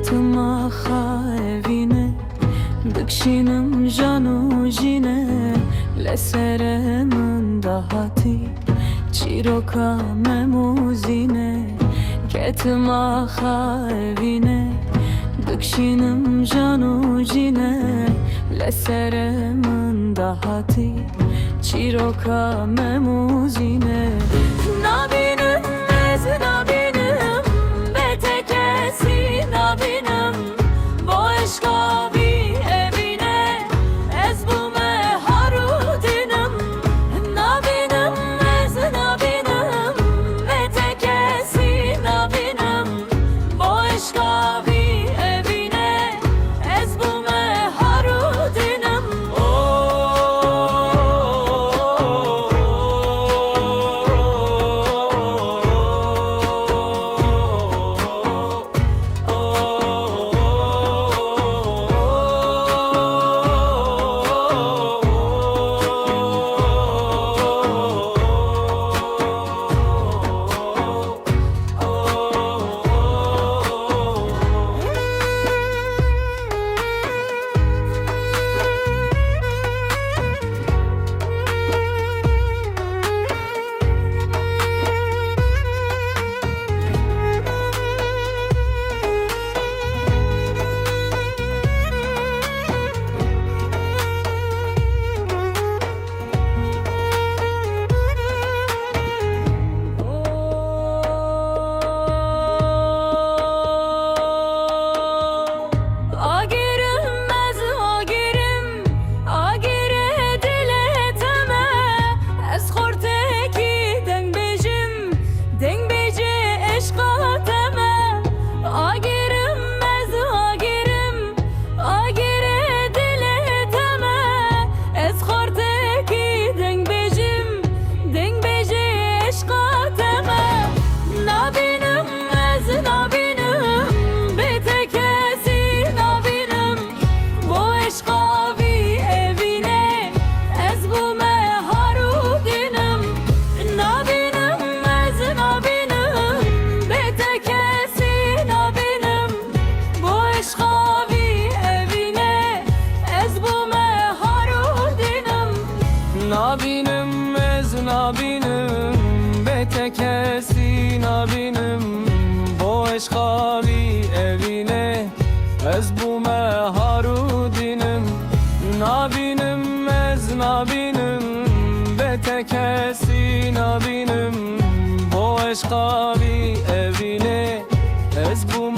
ketma evine dikşinim janu jine lesere min dahati çiroka memuzine ketma evine dikşinim janu jine lesere min dahati çiroka memuzine nabinim ez nabinim betekesi nabinim bu eşka bir evine ez bu meharudinim nabinim ez nabinim betekesi nabinim bu eşka bir evine ez bu meharudinim nabinim ez nabinim betekesi nabinim bu eşka bir evine ez bu meharudinim nabinim ez nabinim betekesi nabinim bu eşka bir evine ez bu